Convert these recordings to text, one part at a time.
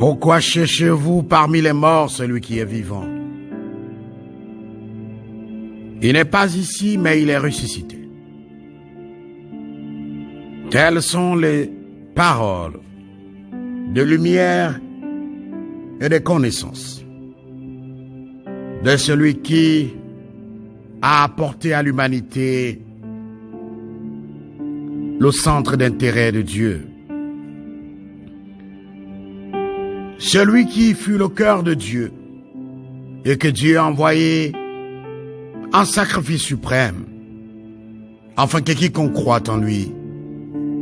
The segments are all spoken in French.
Pourquoi cherchez-vous parmi les morts celui qui est vivant? Il n'est pas ici, mais il est ressuscité. Telles sont les paroles de lumière et de connaissance de celui qui a apporté à l'humanité le centre d'intérêt de Dieu. Celui qui fut le cœur de Dieu et que Dieu a envoyé en sacrifice suprême, afin que quiconque croit en lui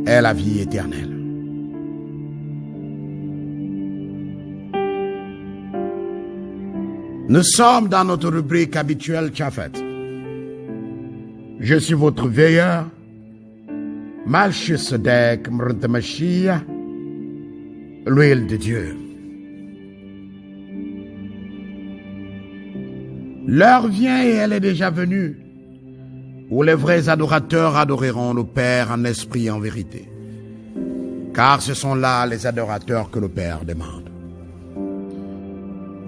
ait la vie éternelle. Nous sommes dans notre rubrique habituelle Tchafet. Je suis votre veilleur, Melchisedec Mrntemashia, l'huile de Dieu. L'heure vient et elle est déjà venue, où les vrais adorateurs adoreront le Père en esprit et en vérité. Car ce sont là les adorateurs que le Père demande.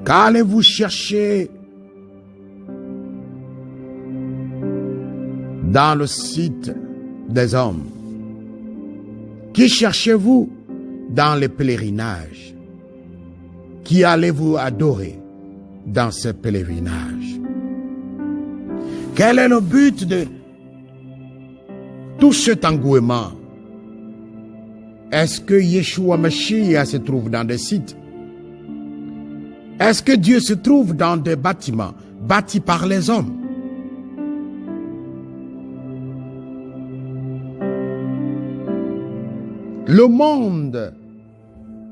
Qu'allez-vous chercher dans le site des hommes? Qui cherchez-vous dans les pèlerinages? Qui allez-vous adorer dans ce pèlerinage? Quel est le but de tout cet engouement? Est-ce que Yeshua Mashiach se trouve dans des sites? Est-ce que Dieu se trouve dans des bâtiments bâtis par les hommes? Le monde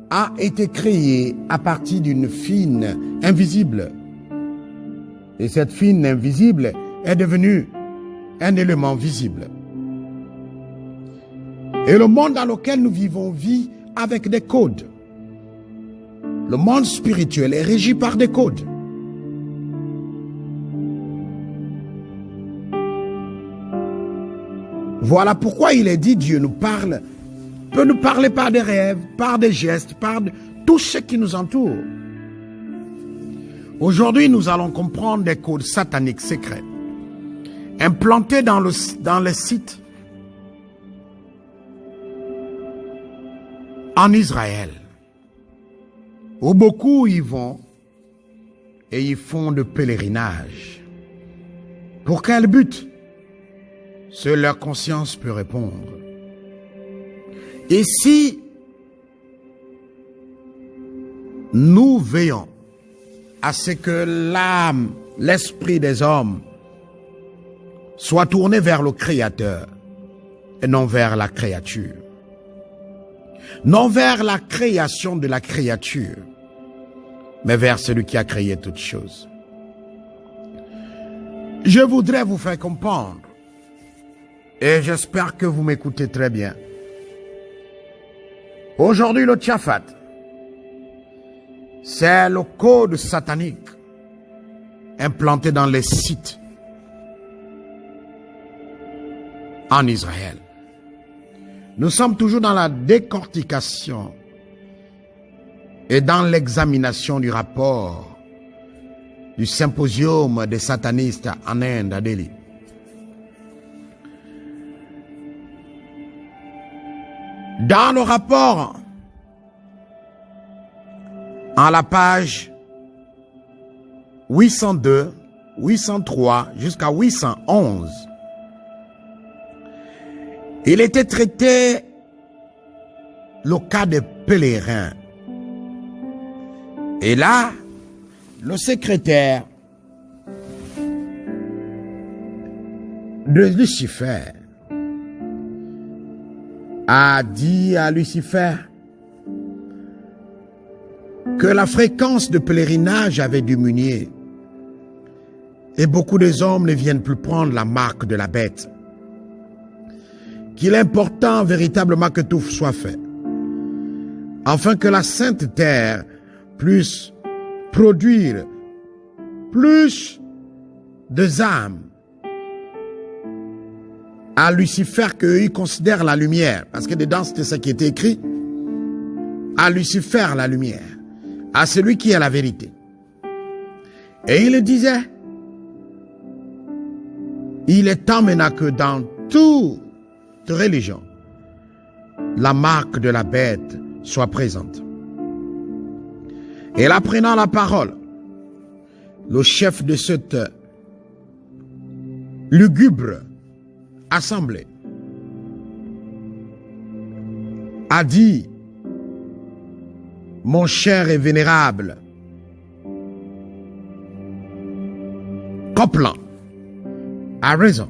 a été créé à partir d'une fine invisible. Et cette fine invisible est devenue un élément visible. Et le monde dans lequel nous vivons vit avec des codes. Le monde spirituel est régi par des codes. Voilà pourquoi il est dit, Dieu nous parle, peut nous parler par des rêves, par des gestes, par tout ce qui nous entoure. Aujourd'hui, nous allons comprendre des codes sataniques secrets, implantés dans les sites en Israël, où beaucoup y vont et y font de pèlerinage. Pour quel but? Seule leur conscience peut répondre. Et si nous veillons à ce que l'âme, l'esprit des hommes soit tourné vers le Créateur et non vers la créature, non vers la création de la créature, mais vers celui qui a créé toutes choses. Je voudrais vous faire comprendre, et j'espère que vous m'écoutez très bien. Aujourd'hui, le Tchafat, c'est le code satanique implanté dans les sites en Israël. Nous sommes toujours dans la décortication et dans l'examination du rapport du symposium des satanistes en Inde, à Delhi. Dans le rapport, en la page 802, 803 jusqu'à 811, il était traité le cas des pèlerins. Et là, le secrétaire de Lucifer a dit à Lucifer que la fréquence de pèlerinage avait diminué et beaucoup des hommes ne viennent plus prendre la marque de la bête. Qu'il est important véritablement que tout soit fait, afin que la Sainte Terre puisse produire plus de âmes à Lucifer qu'eux considèrent la lumière, parce que dedans c'était ce qui était écrit, à Lucifer la lumière. à celui qui est la vérité. Et il disait, il est temps maintenant que dans toute religion, la marque de la bête soit présente. Et là, prenant la parole, le chef de cette lugubre assemblée a dit, mon cher et vénérable Copeland a raison.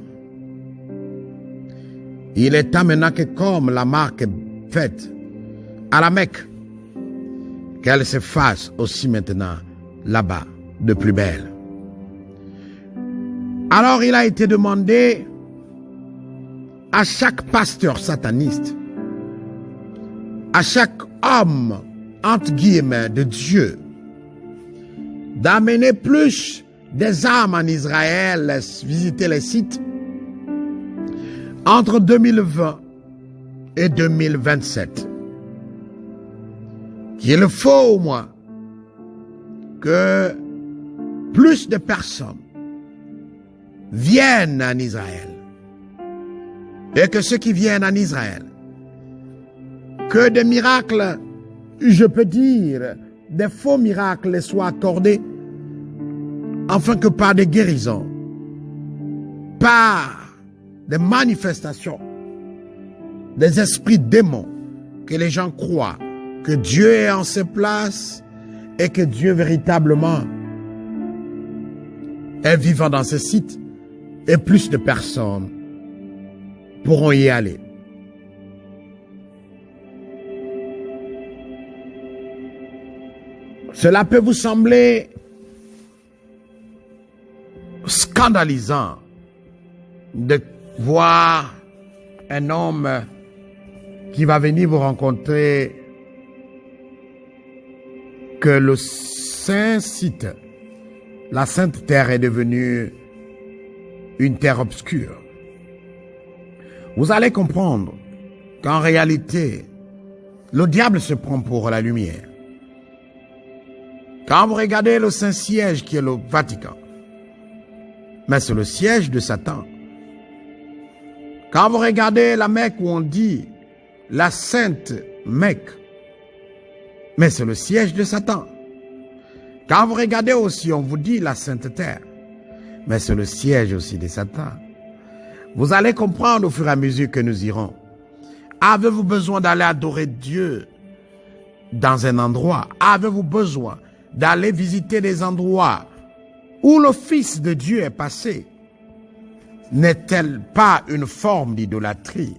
Il est temps maintenant que comme la marque est faite à la Mecque, qu'elle se fasse aussi maintenant là-bas de plus belle. Alors il a été demandé à chaque pasteur sataniste, à chaque homme, entre guillemets, de Dieu, d'amener plus des âmes en Israël, visiter les sites, entre 2020 et 2027. Il faut au moins que plus de personnes viennent en Israël. Et que ceux qui viennent en Israël, que des miracles, je peux dire, des faux miracles soient accordés, afin que par des guérisons, par des manifestations, des esprits démons, que les gens croient que Dieu est en ses places et que Dieu véritablement est vivant dans ce site et plus de personnes pourront y aller. Cela peut vous sembler scandalisant de voir un homme qui va venir vous rencontrer que le saint site, la sainte terre est devenue une terre obscure. Vous allez comprendre qu'en réalité, le diable se prend pour la lumière. Quand vous regardez le Saint-Siège qui est le Vatican, mais c'est le siège de Satan. Quand vous regardez la Mecque où on dit la Sainte Mecque, mais c'est le siège de Satan. Quand vous regardez aussi, on vous dit la Sainte Terre, mais c'est le siège aussi de Satan. Vous allez comprendre au fur et à mesure que nous irons. Avez-vous besoin d'aller adorer Dieu dans un endroit? Avez-vous besoin d'aller visiter des endroits où le Fils de Dieu est passé? N'est-elle pas une forme d'idolâtrie?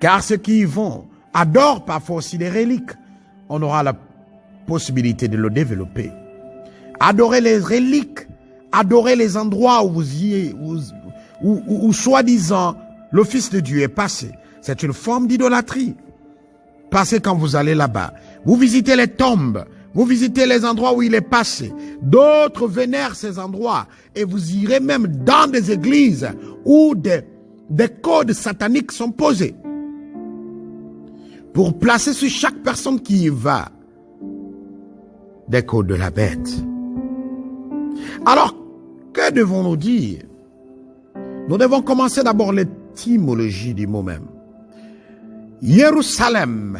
Car ceux qui y vont adorent parfois aussi des reliques. On aura la possibilité de le développer. Adorer les reliques, adorer les endroits où vous y êtes, où soi-disant le Fils de Dieu est passé. C'est une forme d'idolâtrie. Parce que quand vous allez là-bas, vous visitez les tombes, vous visitez les endroits où il est passé. D'autres vénèrent ces endroits et vous irez même dans des églises où des codes sataniques sont posés pour placer sur chaque personne qui y va des codes de la bête. Alors, que devons-nous dire? Nous devons commencer d'abord l'étymologie du mot même. Jérusalem.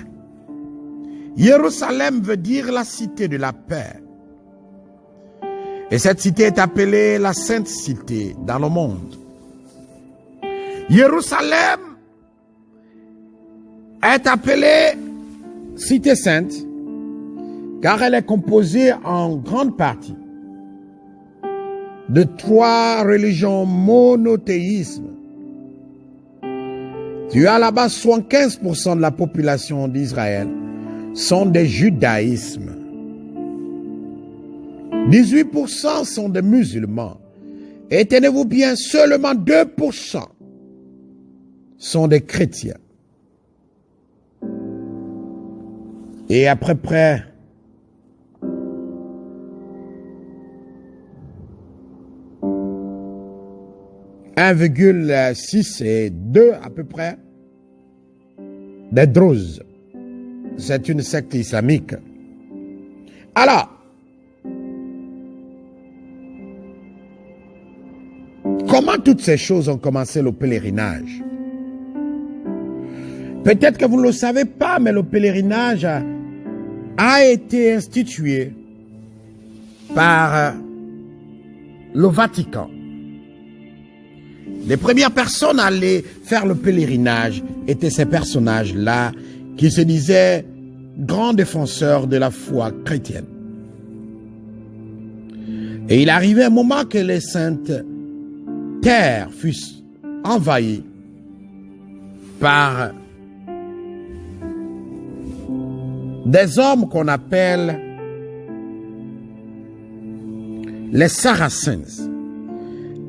Jérusalem veut dire la cité de la paix. Et cette cité est appelée la Sainte Cité dans le monde. Jérusalem est appelée Cité Sainte car elle est composée en grande partie de 3 religions monothéismes. Tu as là-bas 75% de la population d'Israël sont des judaïsmes. 18% sont des musulmans. Et tenez-vous bien, seulement 2% sont des chrétiens. Et à peu près 1,6 et 2 à peu près des Druzes. C'est une secte islamique. Alors, comment toutes ces choses ont commencé le pèlerinage? Peut-être que vous ne le savez pas, mais le pèlerinage a été institué par le Vatican. Les premières personnes à aller faire le pèlerinage étaient ces personnages-là qui se disaient grands défenseurs de la foi chrétienne. Et il arrivait un moment que les saintes terres fussent envahies par des hommes qu'on appelle les Saracens.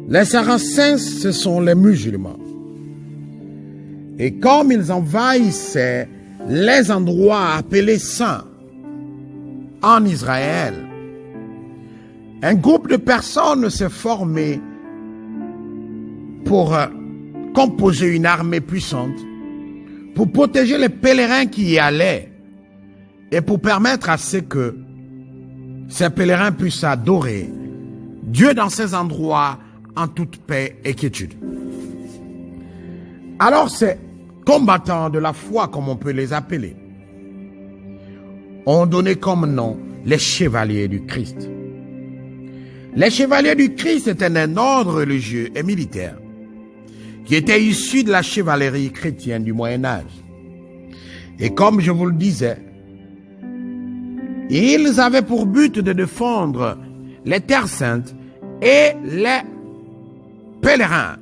Les Saracens, ce sont les musulmans. Et comme ils envahissaient les endroits appelés saints en Israël, un groupe de personnes s'est formé pour composer une armée puissante, pour protéger les pèlerins qui y allaient et pour permettre à ce que ces pèlerins puissent adorer Dieu dans ces endroits en toute paix et quiétude. Alors ces combattants de la foi, comme on peut les appeler, ont donné comme nom les chevaliers du Christ. Les chevaliers du Christ étaient un ordre religieux et militaire qui était issu de la chevalerie chrétienne du Moyen-Âge. Et comme je vous le disais, ils avaient pour but de défendre les terres saintes et les pèlerins.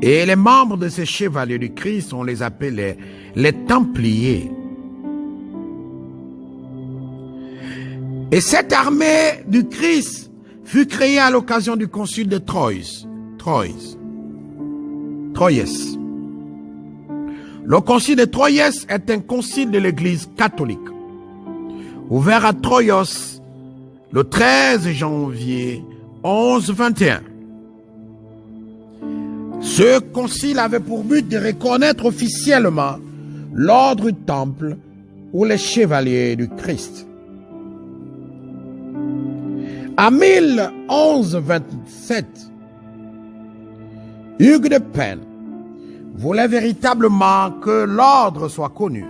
Et les membres de ces chevaliers du Christ, on les appelait les Templiers. Et cette armée du Christ fut créée à l'occasion du concile de Troyes. Le concile de Troyes est un concile de l'Église catholique, ouvert à Troyes le 13 janvier 1121. Ce concile avait pour but de reconnaître officiellement l'ordre du Temple ou les chevaliers du Christ. En 1127, Hugues de Penne voulait véritablement que l'ordre soit connu,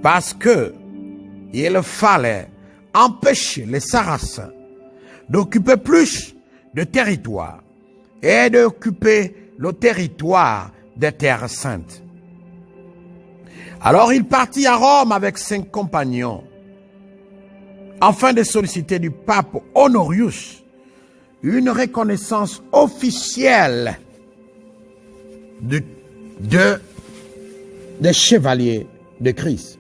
parce que il fallait empêcher les Sarrasins d'occuper plus de territoire et d'occuper le territoire des terres saintes. Alors il partit à Rome avec 5 compagnons, afin de solliciter du pape Honorius une reconnaissance officielle des chevaliers de Christ.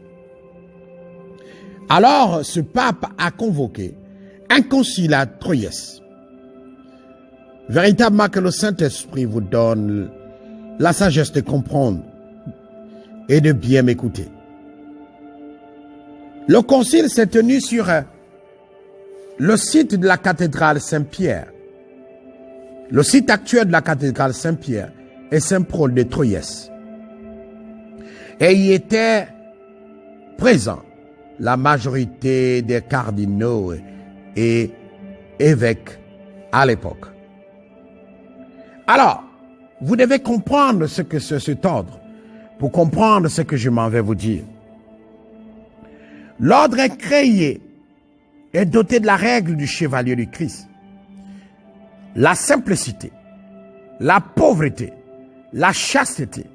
Alors ce pape a convoqué un concile à Troyes. Véritablement que le Saint-Esprit vous donne la sagesse de comprendre et de bien m'écouter. Le concile s'est tenu sur le site de la cathédrale Saint-Pierre. Le site actuel de la cathédrale Saint-Pierre est Saint-Paul de Troyes. Et y était présent la majorité des cardinaux et évêques à l'époque. Alors, vous devez comprendre ce que c'est cet ordre pour comprendre ce que je m'en vais vous dire. L'ordre est créé et doté de la règle du chevalier du Christ. La simplicité, la pauvreté, la chasteté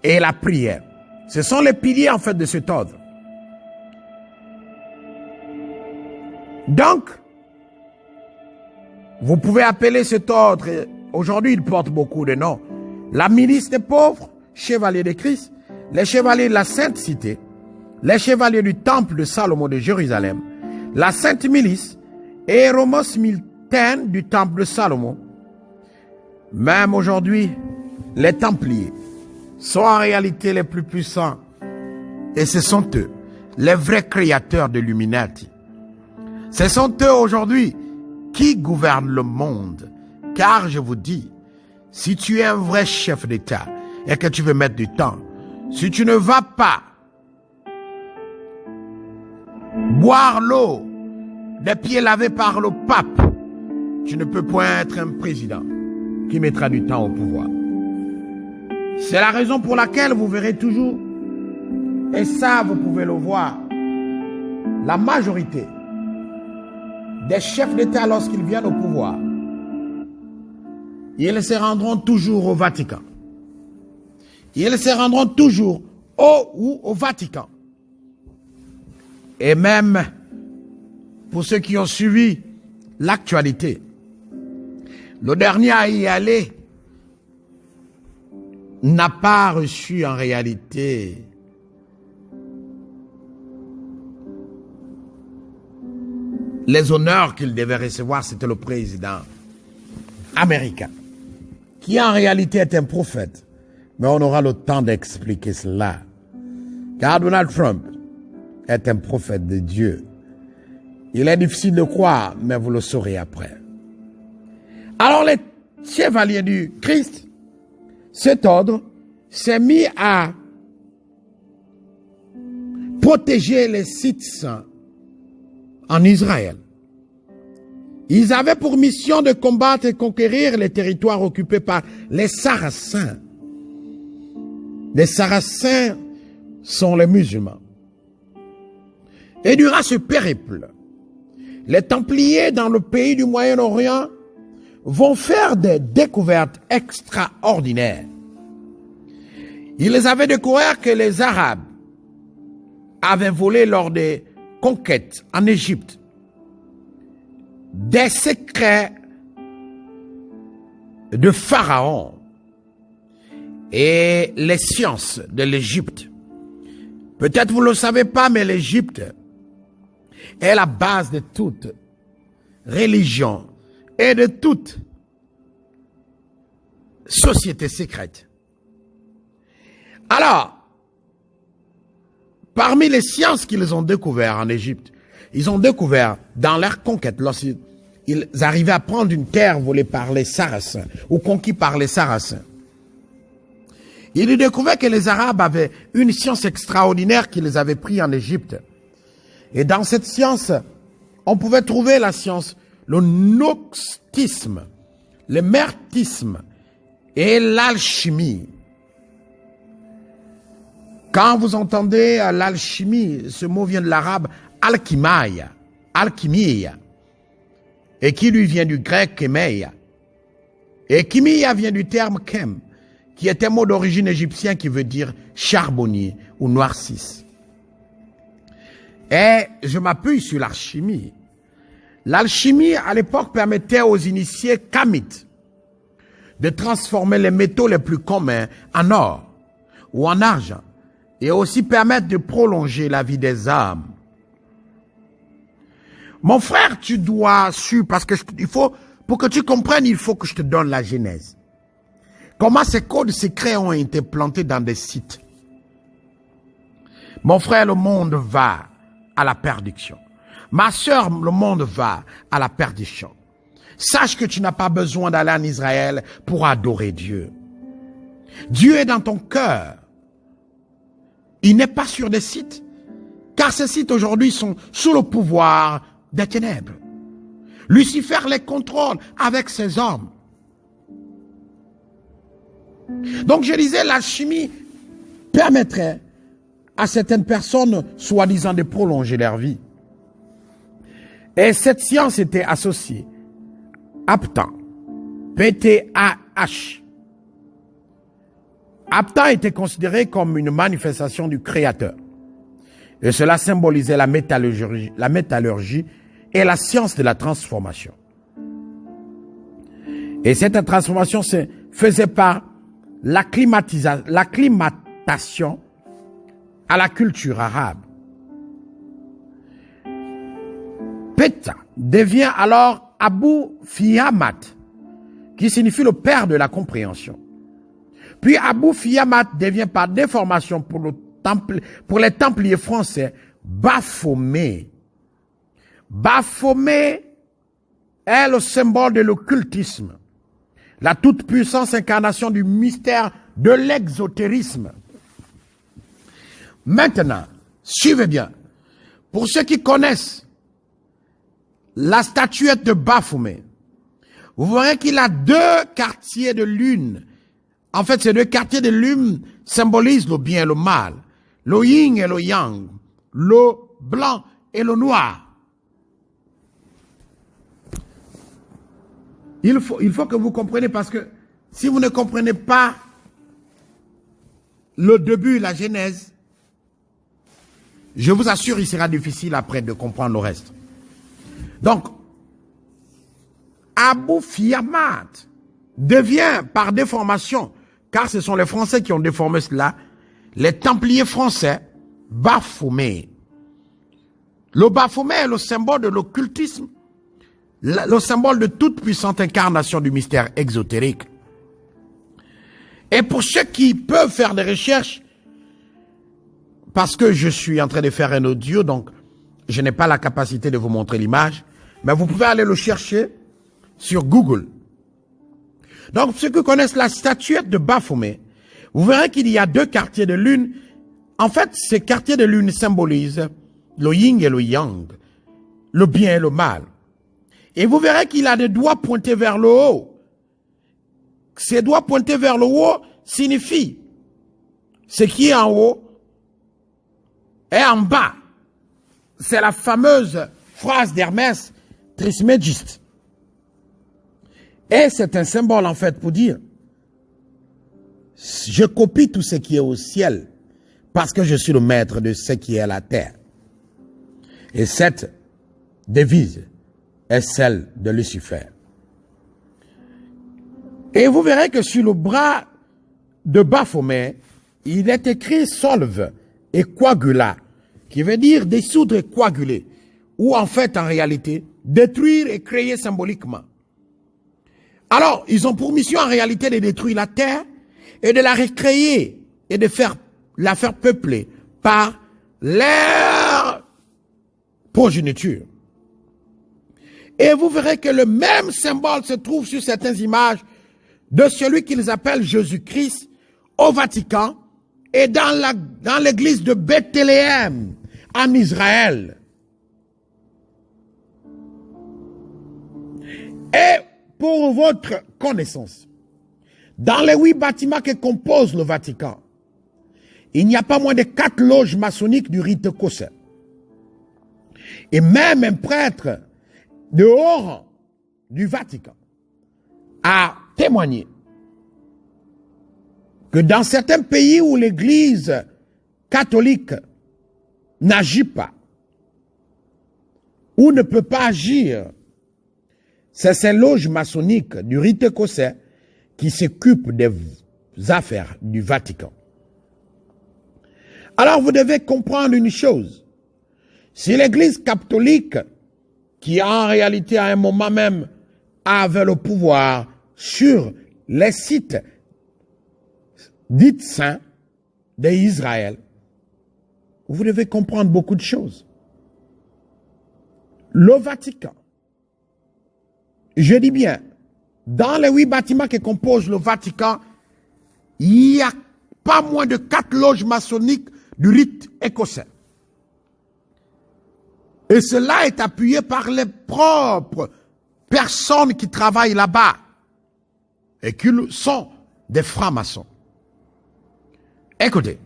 et la prière. Ce sont les piliers en fait de cet ordre. Donc, vous pouvez appeler cet ordre, aujourd'hui il porte beaucoup de noms, la milice des pauvres, chevaliers de Christ, les chevaliers de la Sainte Cité, les chevaliers du temple de Salomon de Jérusalem, la Sainte Milice et Romos Milten du temple de Salomon. Même aujourd'hui, les Templiers sont en réalité les plus puissants et ce sont eux, les vrais créateurs de l'Illuminati. Ce sont eux aujourd'hui qui gouvernent le monde. Car je vous dis, si tu es un vrai chef d'État et que tu veux mettre du temps, si tu ne vas pas boire l'eau des pieds lavés par le pape, tu ne peux point être un président qui mettra du temps au pouvoir. C'est la raison pour laquelle vous verrez toujours, et ça vous pouvez le voir, la majorité des chefs d'État lorsqu'ils viennent au pouvoir, ils se rendront toujours au Vatican. Ils se rendront toujours au Vatican. Et même pour ceux qui ont suivi l'actualité, le dernier à y aller n'a pas reçu en réalité les honneurs qu'il devait recevoir. C'était le président américain, qui en réalité est un prophète. Mais on aura le temps d'expliquer cela. Car Donald Trump est un prophète de Dieu. Il est difficile de croire, mais vous le saurez après. Alors les chevaliers du Christ, cet ordre s'est mis à protéger les sites saints en Israël. Ils avaient pour mission de combattre et conquérir les territoires occupés par les Sarrasins. Les Sarrasins sont les musulmans. Et durant ce périple, les Templiers dans le pays du Moyen-Orient vont faire des découvertes extraordinaires. Ils avaient découvert que les Arabes avaient volé lors des conquêtes en Égypte des secrets de Pharaon et les sciences de l'Égypte. Peut-être vous ne le savez pas, mais l'Égypte est la base de toute religion et de toute société secrète. Alors, parmi les sciences qu'ils ont découvertes en Égypte, ils ont découvert dans leur conquête, lorsqu'ils arrivaient à prendre une terre volée par les Sarrasins ou conquis par les Sarrasins, ils ont découvert que les Arabes avaient une science extraordinaire qu'ils avaient prise en Égypte. Et dans cette science, on pouvait trouver la science, le gnostisme, le mertisme et l'alchimie. Quand vous entendez l'alchimie, ce mot vient de l'arabe alchimia, et qui lui vient du grec kémeia. Et kémia vient du terme kem, qui est un mot d'origine égyptienne qui veut dire charbonnier ou noircisse. Et je m'appuie sur l'alchimie. L'alchimie, à l'époque, permettait aux initiés kamites de transformer les métaux les plus communs en or ou en argent, et aussi permettre de prolonger la vie des âmes. Mon frère, tu dois suivre, parce que pour que tu comprennes, il faut que je te donne la genèse. Comment ces codes secrets ont été plantés dans des sites. Mon frère, le monde va à la perdition. Ma sœur, le monde va à la perdition. Sache que tu n'as pas besoin d'aller en Israël pour adorer Dieu. Dieu est dans ton cœur. Il n'est pas sur des sites, car ces sites aujourd'hui sont sous le pouvoir des ténèbres. Lucifer les contrôle avec ses hommes. Donc je disais, l'alchimie permettrait à certaines personnes, soi-disant, de prolonger leur vie. Et cette science était associée à Ptah, P-T-A-H. Ptah était considéré comme une manifestation du Créateur. Et cela symbolisait la métallurgie et la science de la transformation. Et cette transformation se faisait par l'acclimatation à la culture arabe. Ptah devient alors Abu Fiamat, qui signifie le père de la compréhension. Puis Abu Fiamat devient par déformation pour les Templiers français Baphomet. Baphomet est le symbole de l'occultisme, la toute-puissance incarnation du mystère de l'exotérisme. Maintenant, suivez bien. Pour ceux qui connaissent la statuette de Baphomet, vous verrez qu'il a 2 quartiers de lune. En fait, ces 2 quartiers de lune symbolisent le bien et le mal, le yin et le yang, le blanc et le noir. Il faut que vous compreniez, parce que si vous ne comprenez pas le début, la genèse, je vous assure, il sera difficile après de comprendre le reste. Donc, Abou Fiamat devient par déformation, car ce sont les Français qui ont déformé cela, les Templiers français, Baphomet. Le Baphomet est le symbole de l'occultisme, le symbole de toute puissante incarnation du mystère exotérique. Et pour ceux qui peuvent faire des recherches, parce que je suis en train de faire un audio, donc je n'ai pas la capacité de vous montrer l'image, mais vous pouvez aller le chercher sur Google. Donc, ceux qui connaissent la statuette de Baphomet, vous verrez qu'il y a 2 quartiers de lune. En fait, ces quartiers de lune symbolisent le yin et le yang, le bien et le mal. Et vous verrez qu'il a des doigts pointés vers le haut. Ces doigts pointés vers le haut signifient ce qui est en haut est en bas. C'est la fameuse phrase d'Hermès Trismégiste. Et c'est un symbole en fait pour dire, je copie tout ce qui est au ciel parce que je suis le maître de ce qui est à la terre. Et cette devise est celle de Lucifer. Et vous verrez que sur le bras de Baphomet, il est écrit solve et coagula, qui veut dire dissoudre et coaguler, ou en fait, en réalité, détruire et créer symboliquement. Alors, ils ont pour mission en réalité de détruire la terre et de la recréer et de la faire peupler par leur progéniture. Et vous verrez que le même symbole se trouve sur certaines images de celui qu'ils appellent Jésus-Christ au Vatican et dans l'église de Bethléem en Israël. Et pour votre connaissance, dans les 8 bâtiments qui composent le Vatican, il n'y a pas moins de 4 loges maçonniques du rite écossais. Et même un prêtre de haut rang du Vatican a témoigné que dans certains pays où l'Église catholique n'agit pas, ou ne peut pas agir, c'est ces loges maçonniques du rite écossais qui s'occupent des affaires du Vatican. Alors vous devez comprendre une chose. Si l'Église catholique, qui en réalité à un moment même avait le pouvoir sur les sites dits saints d'Israël, vous devez comprendre beaucoup de choses. Le Vatican, je dis bien, dans les 8 bâtiments qui composent le Vatican, il n'y a pas moins de 4 loges maçonniques du rite écossais. Et cela est appuyé par les propres personnes qui travaillent là-bas et qui sont des francs-maçons. Écoutez,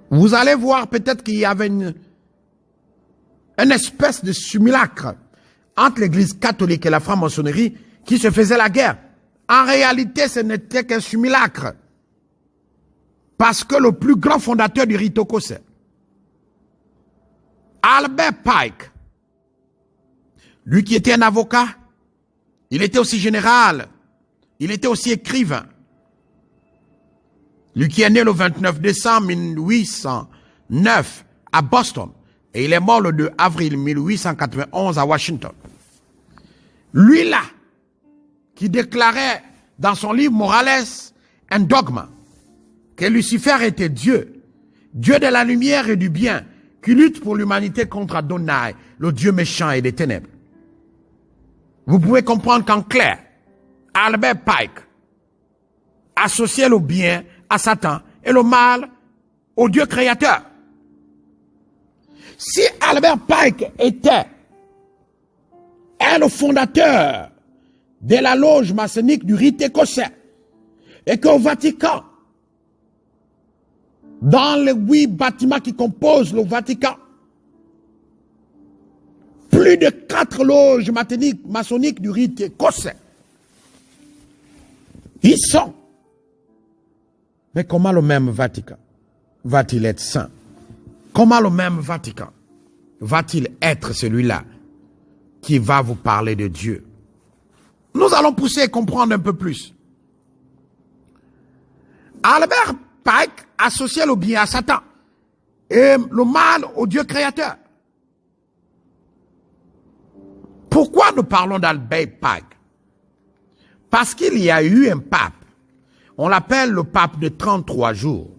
vous allez voir peut-être qu'il y avait une espèce de simulacre entre l'église catholique et la franc-maçonnerie qui se faisait la guerre. En réalité, ce n'était qu'un simulacre. Parce que le plus grand fondateur du rite écossais, Albert Pike, lui qui était un avocat, il était aussi général, il était aussi écrivain. Lui qui est né le 29 décembre 1809 à Boston et il est mort le 2 avril 1891 à Washington. Lui là, qui déclarait dans son livre Morales un dogme, que Lucifer était Dieu, Dieu de la lumière et du bien, qui lutte pour l'humanité contre Adonai, le Dieu méchant et des ténèbres. Vous pouvez comprendre qu'en clair, Albert Pike associait le bien à Satan et le mal au Dieu créateur. Si Albert Pike était le fondateur de la loge maçonnique du rite écossais, et qu'au Vatican, dans les 8 bâtiments qui composent le Vatican, plus de 4 loges maçonniques du rite écossais, ils sont. Mais comment le même Vatican va-t-il être saint? Comment le même Vatican va-t-il être celui-là qui va vous parler de Dieu? Nous allons pousser et comprendre un peu plus. Albert Pike associait le bien à Satan et le mal au Dieu créateur. Pourquoi nous parlons d'Albert Pike? Parce qu'il y a eu un pape. On l'appelle le pape de 33 jours.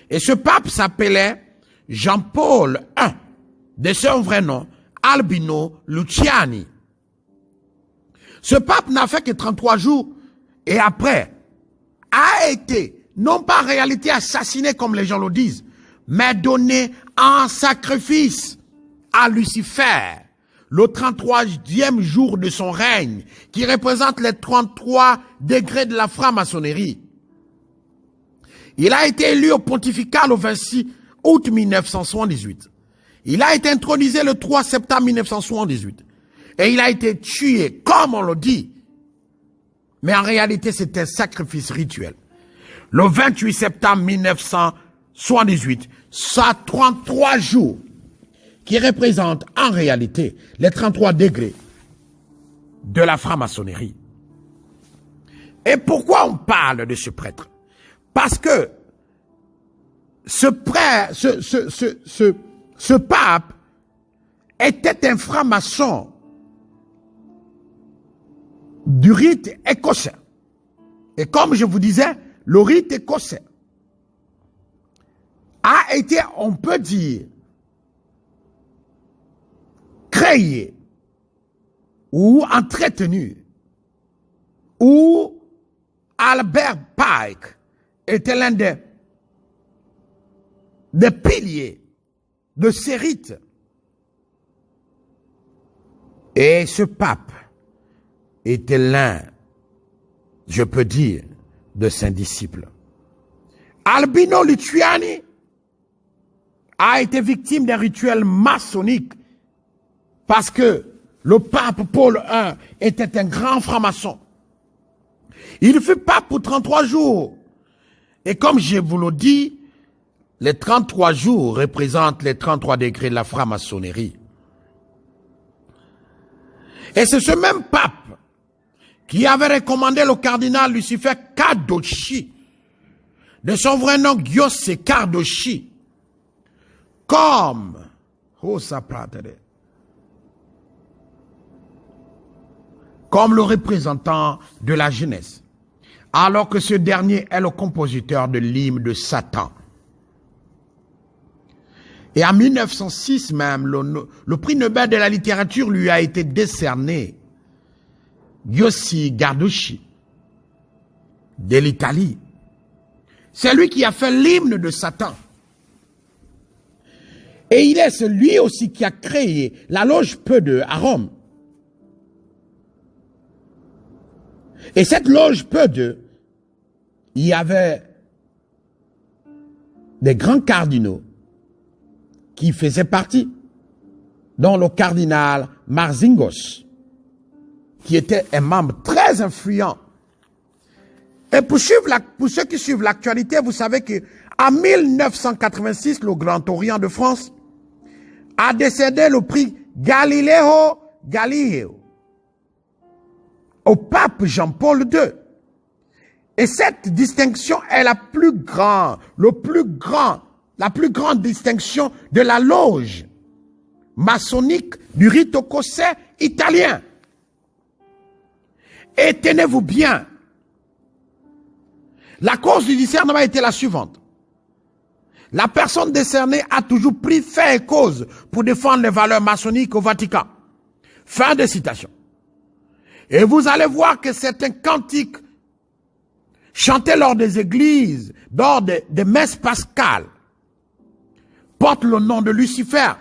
Et ce pape s'appelait Jean-Paul I, de son vrai nom, Albino Luciani. Ce pape n'a fait que 33 jours et après a été, non pas en réalité assassiné comme les gens le disent, mais donné en sacrifice à Lucifer, le 33e jour de son règne, qui représente les 33 degrés de la franc-maçonnerie. Il a été élu au pontificat le 26 août 1978. Il a été intronisé le 3 septembre 1978. Et il a été tué, comme on le dit. Mais en réalité, c'est un sacrifice rituel. Le 28 septembre 1978, ça 33 jours, qui représentent en réalité les 33 degrés de la franc-maçonnerie. Et pourquoi on parle de ce prêtre? Parce que ce pape était un franc-maçon du rite écossais. Et comme je vous disais, le rite écossais a été, on peut dire, créé ou entretenu, où Albert Pike était l'un des piliers de ces rites. Et ce pape était l'un, je peux dire, de ses disciples. Albino Luciani a été victime d'un rituel maçonnique parce que le pape Paul I était un grand franc-maçon. Il fut pape pour 33 jours. Et comme je vous le dis, les 33 jours représentent les 33 degrés de la franc-maçonnerie. Et c'est ce même pape qui avait recommandé le cardinal Lucifer Carducci, de son vrai nom Giuseppe Carducci, comme le représentant de la jeunesse, alors que ce dernier est le compositeur de l'hymne de Satan. Et en 1906 même, le prix Nobel de la littérature lui a été décerné. Giuseppe Carducci, de l'Italie. C'est lui qui a fait l'hymne de Satan. Et il est celui aussi qui a créé la loge Peu à Rome. Et cette loge Peu, il y avait des grands cardinaux qui faisaient partie, dont le cardinal Marzingos, qui était un membre très influent. Et pour ceux qui suivent l'actualité, vous savez que en 1986, le Grand Orient de France a décédé le prix Galileo Galilei au pape Jean-Paul II. Et cette distinction est la plus grande distinction de la loge maçonnique du rite écossais italien. Et tenez-vous bien, la cause du discernement était la suivante. La personne décernée a toujours pris fait et cause pour défendre les valeurs maçonniques au Vatican. Fin de citation. Et vous allez voir que certains cantiques chantés lors des églises, lors des messes pascales, portent le nom de Lucifer,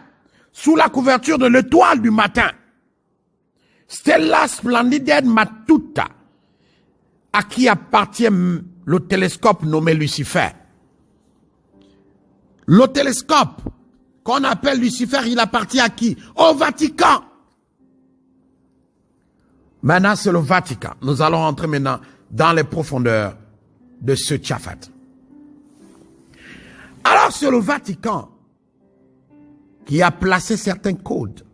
sous la couverture de l'étoile du matin. Stella Splendide Matuta, à qui appartient le télescope nommé Lucifer. Le télescope qu'on appelle Lucifer, il appartient à qui? Au Vatican. Maintenant, c'est le Vatican. Nous allons entrer maintenant dans les profondeurs de ce Tchafat. Alors, c'est le Vatican qui a placé certains codes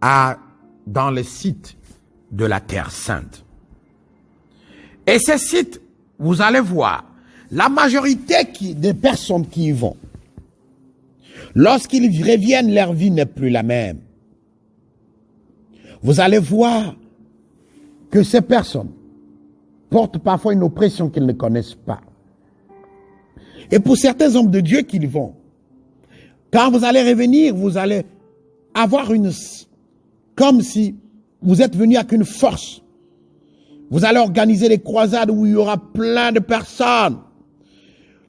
dans les sites de la Terre Sainte. Et ces sites, vous allez voir, la majorité des personnes qui y vont, lorsqu'ils reviennent, leur vie n'est plus la même. Vous allez voir que ces personnes portent parfois une oppression qu'ils ne connaissent pas. Et pour certains hommes de Dieu qui y vont, quand vous allez revenir, vous allez avoir comme si vous êtes venu avec une force. Vous allez organiser des croisades où il y aura plein de personnes.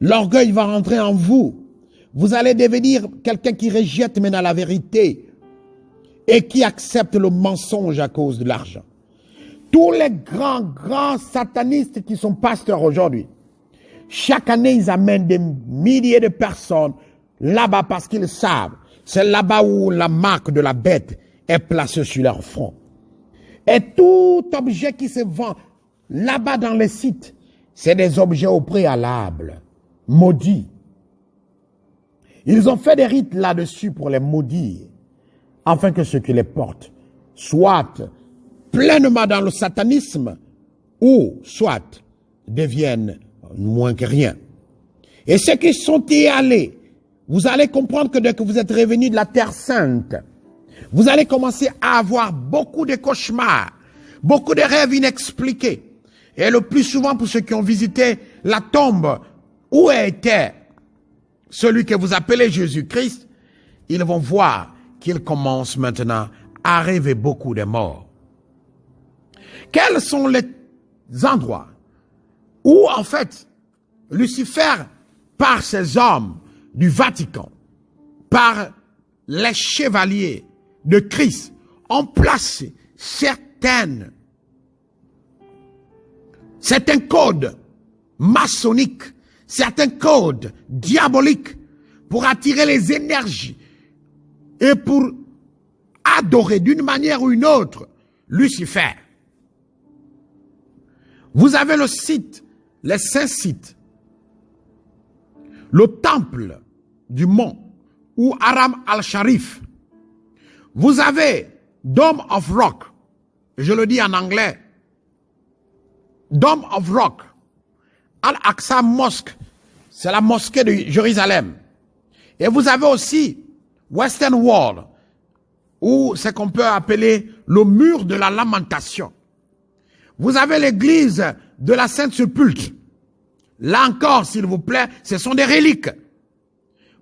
L'orgueil va rentrer en vous. Vous allez devenir quelqu'un qui rejette maintenant la vérité et qui accepte le mensonge à cause de l'argent. Tous les grands satanistes qui sont pasteurs aujourd'hui, chaque année, ils amènent des milliers de personnes là-bas parce qu'ils savent. C'est là-bas où la marque de la bête est placée sur leur front. Et tout objet qui se vend là-bas dans les sites, c'est des objets au préalable, maudits. Ils ont fait des rites là-dessus pour les maudire, afin que ceux qui les portent soient pleinement dans le satanisme ou soit deviennent moins que rien. Et ceux qui sont y allés, vous allez comprendre que dès que vous êtes revenus de la Terre Sainte, vous allez commencer à avoir beaucoup de cauchemars, beaucoup de rêves inexpliqués. Et le plus souvent, pour ceux qui ont visité la tombe où était celui que vous appelez Jésus-Christ, ils vont voir qu'il commence maintenant à rêver beaucoup de morts. Quels sont les endroits où, en fait, Lucifer, par ses hommes du Vatican, par les chevaliers de Christ, ont placé certains codes maçonniques, certains codes diaboliques pour attirer les énergies et pour adorer d'une manière ou une autre Lucifer. Vous avez le site, les saints sites, le temple du mont ou Haram al-Sharif. Vous avez Dome of Rock, je le dis en anglais, Dome of Rock, Al-Aqsa Mosque, c'est la mosquée de Jérusalem. Et vous avez aussi Western Wall, ou ce qu'on peut appeler le mur de la lamentation. Vous avez l'église de la Sainte Sépulcre. Là encore, s'il vous plaît, ce sont des reliques.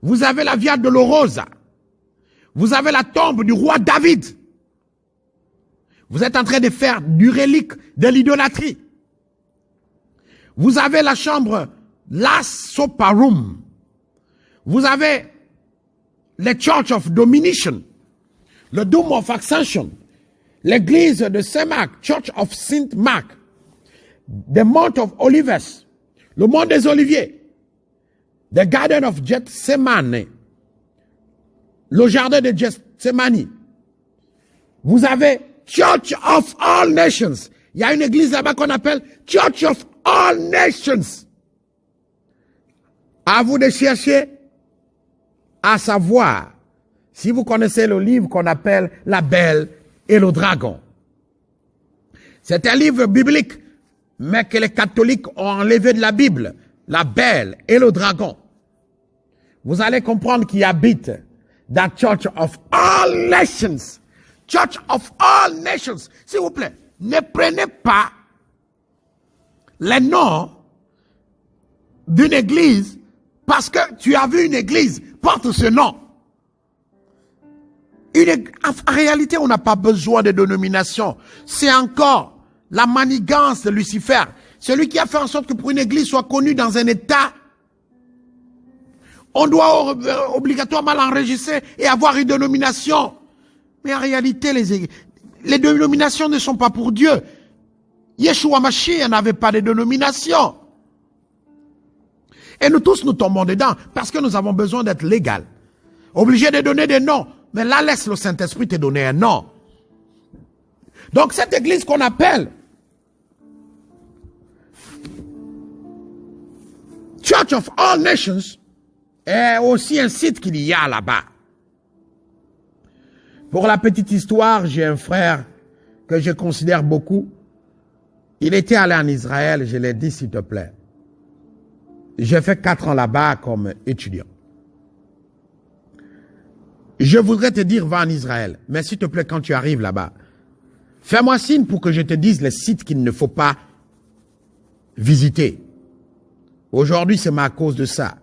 Vous avez la Via Dolorosa. Vous avez la tombe du roi David. Vous êtes en train de faire du relique de l'idolâtrie. Vous avez la chambre Las Soparum. Vous avez le Church of Dominion, le Dome of Ascension, l'église de Saint-Marc, Church of Saint-Marc, the Mount of Olives, le mont des Oliviers, the Garden of Gethsemane, le jardin de Gethsemane. Vous avez Church of All Nations. Il y a une église là-bas qu'on appelle Church of All Nations. À vous de chercher à savoir si vous connaissez le livre qu'on appelle La Belle et le Dragon. C'est un livre biblique, mais que les catholiques ont enlevé de la Bible. La Belle et le Dragon. Vous allez comprendre qu'il habite dans Church of All Nations. Church of All Nations. S'il vous plaît, ne prenez pas les noms d'une église parce que tu as vu une église porte ce nom. En réalité, on n'a pas besoin de dénomination. C'est encore la manigance de Lucifer. Celui qui a fait en sorte que pour une église soit connue dans un état On doit obligatoirement l'enregistrer et avoir une dénomination. Mais en réalité, les dénominations ne sont pas pour Dieu. Yeshua Mashiach n'avait pas de dénomination. Et nous tous, nous tombons dedans parce que nous avons besoin d'être légal. Obligés de donner des noms. Mais là, laisse le Saint-Esprit te donner un nom. Donc, cette église qu'on appelle Church of All Nations est aussi un site qu'il y a là-bas. Pour la petite histoire, j'ai un frère que je considère beaucoup. Il était allé en Israël, je l'ai dit, s'il te plaît. J'ai fait 4 ans là-bas comme étudiant. Je voudrais te dire, va en Israël. Mais s'il te plaît, quand tu arrives là-bas, fais-moi signe pour que je te dise les sites qu'il ne faut pas visiter. Aujourd'hui, c'est à cause de ça.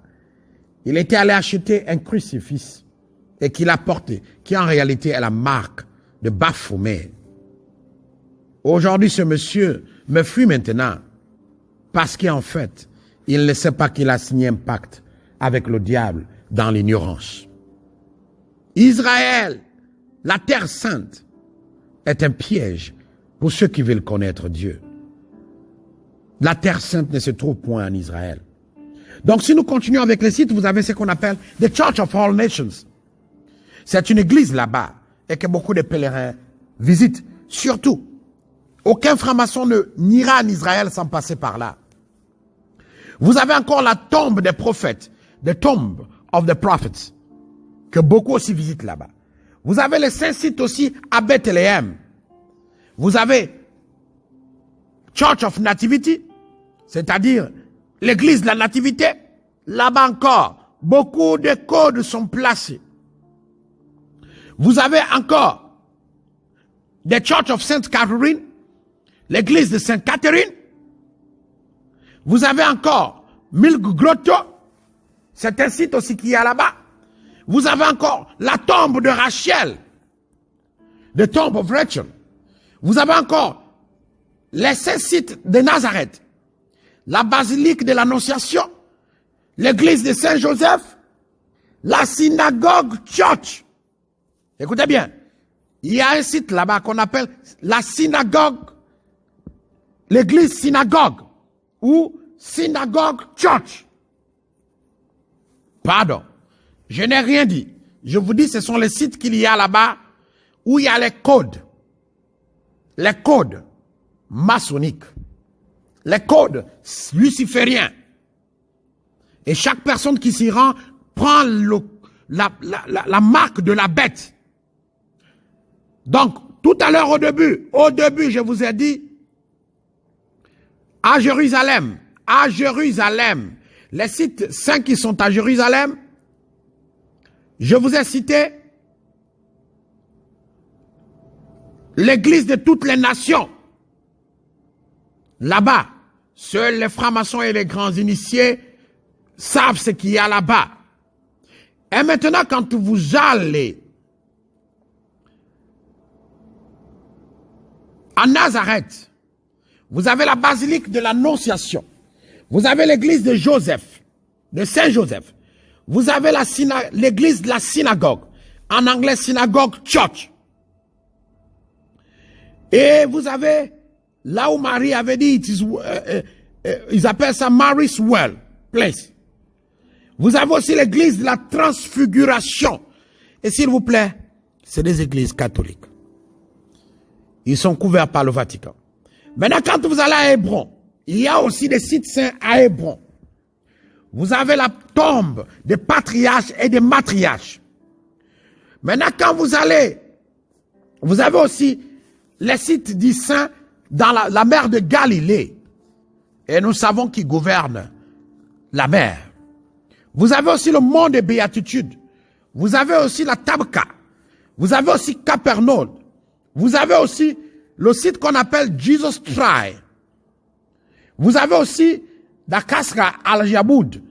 Il était allé acheter un crucifix et qu'il a porté, qui en réalité est la marque de Baphomet. Aujourd'hui, ce monsieur me fuit maintenant parce qu'en fait, il ne sait pas qu'il a signé un pacte avec le diable dans l'ignorance. Israël, la terre sainte, est un piège pour ceux qui veulent connaître Dieu. La terre sainte ne se trouve point en Israël. Donc si nous continuons avec les sites, vous avez ce qu'on appelle the Church of All Nations. C'est une église là-bas et que beaucoup de pèlerins visitent. Surtout, aucun franc-maçon n'ira en Israël sans passer par là. Vous avez encore la tombe des prophètes, the tomb of the prophets, que beaucoup aussi visitent là-bas. Vous avez les 5 sites aussi à Bethléem. Vous avez Church of Nativity, c'est-à-dire l'église de la Nativité. Là-bas encore, beaucoup de codes sont placés. Vous avez encore the Church of Sainte Catherine, l'église de Sainte Catherine. Vous avez encore Milk Grotto, c'est un site aussi qui est là-bas. Vous avez encore la tombe de Rachel, the tomb of Rachel. Vous avez encore les 16 sites de Nazareth, la basilique de l'Annonciation, l'église de Saint-Joseph, la synagogue church. Écoutez bien, il y a un site là-bas qu'on appelle la synagogue, l'église synagogue ou synagogue church. Pardon, je n'ai rien dit. Je vous dis, ce sont les sites qu'il y a là-bas où il y a les codes maçonniques, les codes lucifériens. Et chaque personne qui s'y rend prend la marque de la bête. Donc, tout à l'heure au début, je vous ai dit, à Jérusalem, les sites saints qui sont à Jérusalem, je vous ai cité l'église de toutes les nations. Là-bas, seuls les francs-maçons et les grands initiés savent ce qu'il y a là-bas. Et maintenant, quand vous allez à Nazareth, vous avez la basilique de l'Annonciation. Vous avez l'église de Joseph, de Saint-Joseph. Vous avez l'église de la synagogue. En anglais, synagogue church. Et vous avez, là où Marie avait dit, ils appellent ça Mary's Well Place. Vous avez aussi l'église de la Transfiguration. Et s'il vous plaît, c'est des églises catholiques. Ils sont couverts par le Vatican. Maintenant, quand vous allez à Hébron, il y a aussi des sites saints à Hébron. Vous avez la tombe des patriarches et des matriarches. Maintenant, quand vous allez, vous avez aussi les sites dits saints dans la mer de Galilée. Et nous savons qui gouverne la mer. Vous avez aussi le mont des Béatitudes. Vous avez aussi la Tabka. Vous avez aussi Capernaum. Vous avez aussi le site qu'on appelle Jesus Try. Vous avez aussi la Kasra al-Yaboud,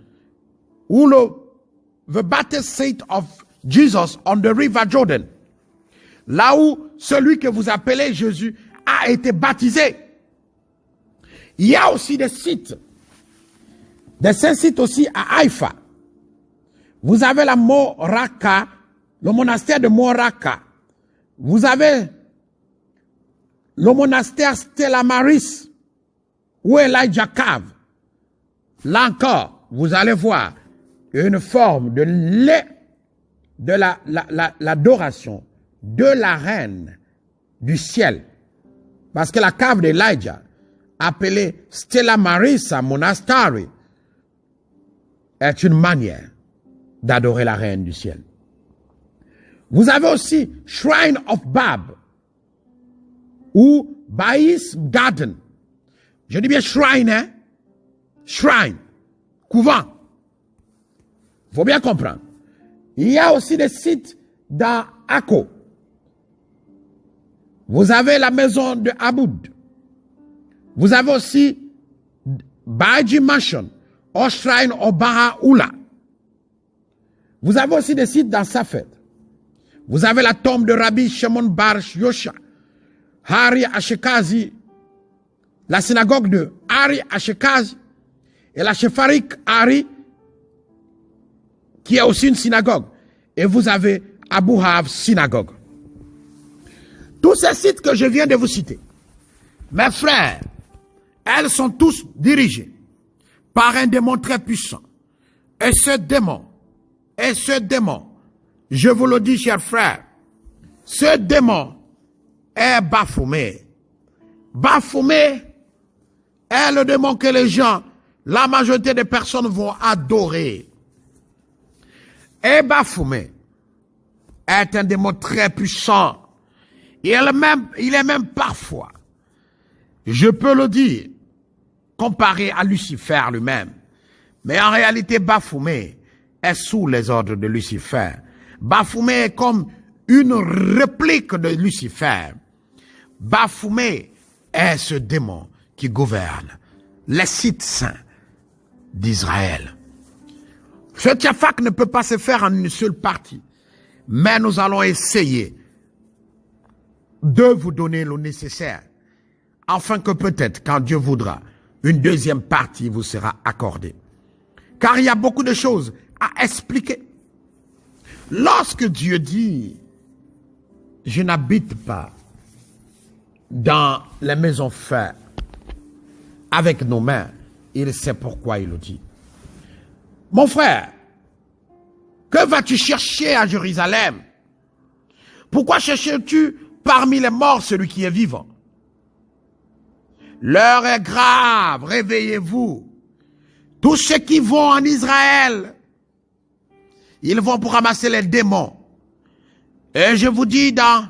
ou the baptist site of Jesus on the river Jordan. Là où celui que vous appelez Jésus a été baptisé. Il y a aussi des sites, des saints sites aussi à Haïfa. Vous avez la Moraka, le monastère de Moraka. Vous avez le monastère Stella Maris, où Elijah Cave. Là encore, vous allez voir une forme de l'adoration de la reine du ciel. Parce que la cave d'Elijah, appelée Stella Marisa Monastery, est une manière d'adorer la reine du ciel. Vous avez aussi Shrine of Bab ou Bais Garden. Je dis bien shrine, hein? Shrine, couvent. Il faut bien comprendre. Il y a aussi des sites dans Akko. Vous avez la maison de Aboud. Vous avez aussi Baji Mansion, or Shrine of Baha'u'llah. Vous avez aussi des sites dans Safed. Vous avez la tombe de Rabbi Shimon Bar Yosha, Hari Ashekazi, la synagogue de Hari Ashekazi et la Shefarik Hari, qui est aussi une synagogue. Et vous avez Abu Hav synagogue. Tous ces sites que je viens de vous citer, mes frères, elles sont tous dirigées par un démon très puissant. Et ce démon, je vous le dis, chers frères, ce démon est Baphomet. Baphomet est le démon que les gens, la majorité des personnes vont adorer. Et Baphomet est un démon très puissant. Il est même parfois, je peux le dire, comparé à Lucifer lui-même. Mais en réalité, Baphomet est sous les ordres de Lucifer. Baphomet est comme une réplique de Lucifer. Baphomet est ce démon qui gouverne les sites saints d'Israël. Ce tchafak ne peut pas se faire en une seule partie. Mais nous allons essayer de vous donner le nécessaire, afin que peut-être, quand Dieu voudra, une deuxième partie vous sera accordée. Car il y a beaucoup de choses à expliquer. Lorsque Dieu dit, je n'habite pas dans les maisons faites avec nos mains, il sait pourquoi il le dit. Mon frère, que vas-tu chercher à Jérusalem? Pourquoi cherches-tu parmi les morts celui qui est vivant? L'heure est grave, réveillez-vous. Tous ceux qui vont en Israël, ils vont pour ramasser les démons. Et je vous dis, dans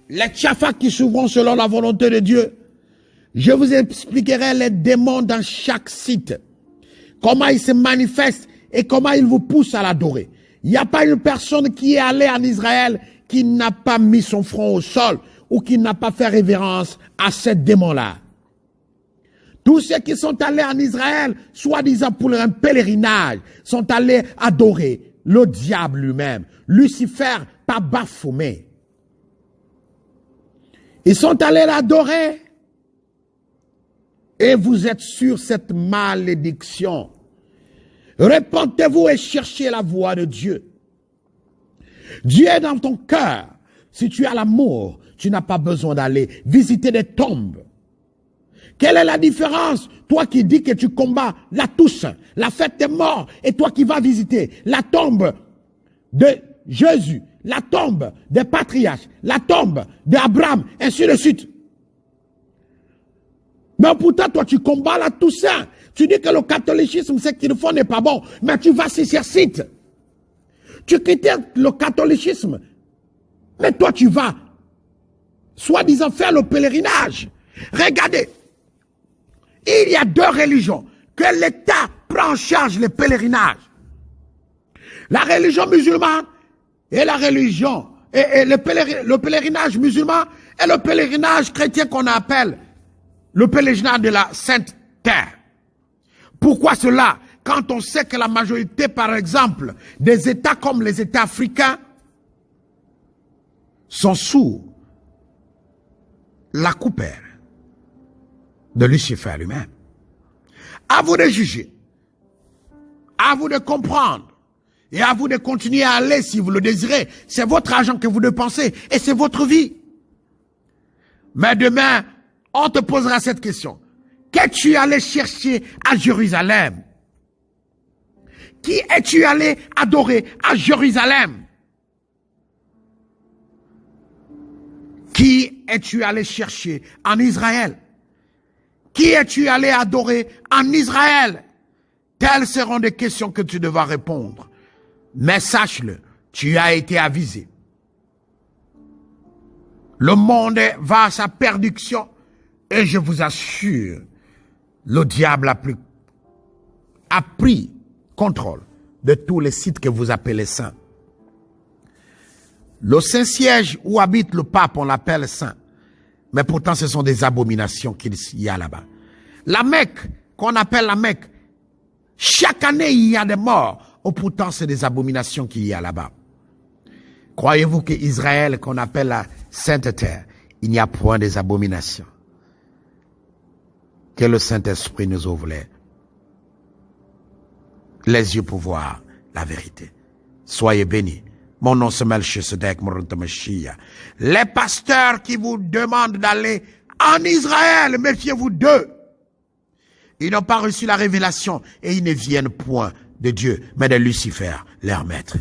les tchafaks qui s'ouvrent selon la volonté de Dieu, je vous expliquerai les démons dans chaque site. Comment ils se manifestent et comment ils vous poussent à l'adorer. Il n'y a pas une personne qui est allée en Israël qui n'a pas mis son front au sol ou qui n'a pas fait révérence à ces démons-là. Tous ceux qui sont allés en Israël, soi-disant pour un pèlerinage, sont allés adorer le diable lui-même, Lucifer par Baphomet. Ils sont allés l'adorer. Et vous êtes sur cette malédiction. Répentez-vous et cherchez la voix de Dieu. Dieu est dans ton cœur. Si tu as l'amour, tu n'as pas besoin d'aller visiter des tombes. Quelle est la différence? Toi qui dis que tu combats la Toussaint, la fête des morts, et toi qui vas visiter la tombe de Jésus, la tombe des patriarches, la tombe d'Abraham, ainsi de suite. Mais pourtant, toi, tu combats la Toussaint. Tu dis que le catholicisme, ce qu'ils font n'est pas bon. Mais tu vas sur ces sites. Tu quittes le catholicisme. Mais toi, tu vas, soi-disant, faire le pèlerinage. Regardez. Il y a deux religions que l'État prend en charge les pèlerinages. La religion musulmane et la religion, et le pèlerinage musulman et le pèlerinage chrétien qu'on appelle le pèlerinage de la Sainte Terre. Pourquoi cela? Quand on sait que la majorité, par exemple, des États comme les États africains sont sous la coupère de Lucifer lui-même. À vous de juger, à vous de comprendre Et à vous de continuer à aller si vous le désirez. C'est votre argent que vous dépensez et c'est votre vie. Mais demain, on te posera cette question. Qu'es-tu allé chercher à Jérusalem? Qui es-tu allé adorer à Jérusalem? Qui es-tu allé chercher en Israël? Qui es-tu allé adorer en Israël? Telles seront des questions que tu devras répondre. Mais sache-le, tu as été avisé. Le monde va à sa perdition et je vous assure, le diable a pris contrôle de tous les sites que vous appelez saints. Le Saint-Siège où habite le pape, on l'appelle saint. Mais pourtant, ce sont des abominations qu'il y a là-bas. La Mecque, qu'on appelle la Mecque, chaque année, il y a des morts. Oh, pourtant, c'est des abominations qu'il y a là-bas. Croyez-vous qu'Israël, qu'on appelle la Sainte Terre, il n'y a point des abominations? Que le Saint-Esprit nous ouvre les yeux pour voir la vérité. Soyez bénis. Mon nom c'est Melchisedec Moronto Mashiach. Les pasteurs qui vous demandent d'aller en Israël, méfiez-vous d'eux. Ils n'ont pas reçu la révélation et ils ne viennent point de Dieu, mais de Lucifer, leur maître.